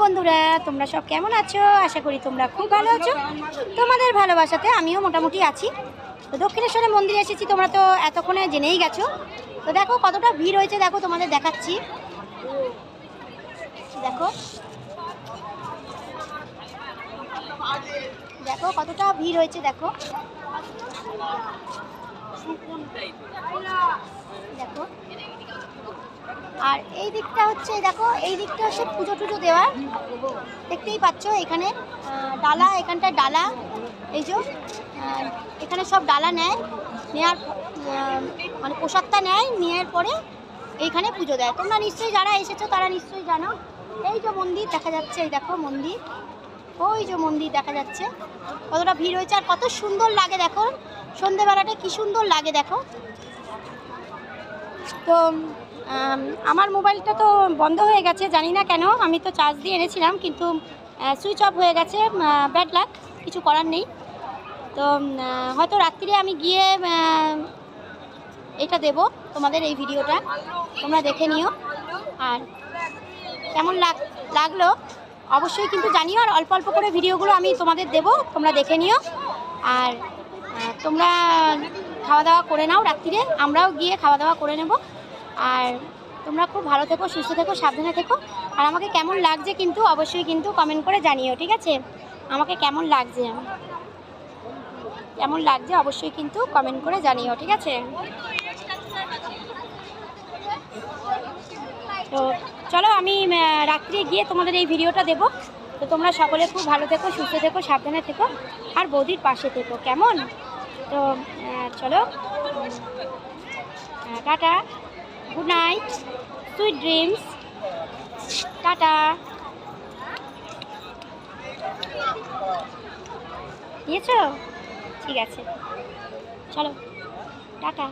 বন্ধুরা, তোমরা সব কেমন আছো? আশা করি তোমরা খুব ভালো আছো। তোমাদের ভালোবাসাতে আমিও মোটামুটি আছি। তো দক্ষিণেশ্বরের মন্দিরে এসেছি, তোমরা তো এতক্ষণে জেনেই গেছো। তো দেখো কতটা ভিড় হয়েছে, দেখো তোমাদের দেখাচ্ছি। দেখো দেখো কতটা ভিড় হয়েছে, দেখো দেখো। আর এই দিকটা হচ্ছে, দেখো এই দিকটা হচ্ছে পুজো টুজো দেওয়ার, দেখতেই পাচ্ছ। এখানে ডালা, এখানটায় ডালা, এই যে এখানে সব ডালা নেয়, নেওয়ার মানে প্রসাদটা নেয়, নেওয়ার পরে এইখানে পুজো দেয়। তোমরা নিশ্চয়ই যারা এসেছো তারা নিশ্চয়ই জানো। এই যে মন্দির দেখা যাচ্ছে, এই দেখো মন্দির, ওই যে মন্দির দেখা যাচ্ছে। কতটা ভিড় হয়েছে আর কত সুন্দর লাগে দেখো, সন্ধেবেলাটা কি সুন্দর লাগে দেখো। তো আমার মোবাইলটা তো বন্ধ হয়ে গেছে, জানি না কেন। আমি তো চার্জ দিয়ে এনেছিলাম, কিন্তু সুইচ অফ হয়ে গেছে। ব্যাড লাক, কিছু করার নেই। তো হয়তো রাত্রিরে আমি গিয়ে এটা দেব তোমাদের, এই ভিডিওটা তোমরা দেখে নিও। আর কেমন লাগলো অবশ্যই কিন্তু জানিও। আর অল্প অল্প করে ভিডিওগুলো আমি তোমাদের দেব, তোমরা দেখে নিও। আর তোমরা খাওয়া দাওয়া করে নাও রাত্রিরে, আমরাও গিয়ে খাওয়া দাওয়া করে নেব। আর তোমরা খুব ভালো থেকো, সুস্থ থেকো, সাবধানে থেকো। আর আমাকে কেমন লাগছে কিন্তু অবশ্যই কিন্তু কমেন্ট করে জানিও, ঠিক আছে? আমাকে কেমন লাগছে, কেমন লাগছে অবশ্যই কিন্তু কমেন্ট করে জানিও, ঠিক আছে? তো চলো, আমি রাত্রে গিয়ে তোমাদের এই ভিডিওটা দেব। তো তোমরা সকলে খুব ভালো থেকো, সুস্থ থেকো, সাবধানে থেকো, আর বৌদির পাশে থেকো, কেমন? তো চলো, tata, good night, sweet dreams, tata. নিয়েছো? ঠিক আছে, চলো টাটা।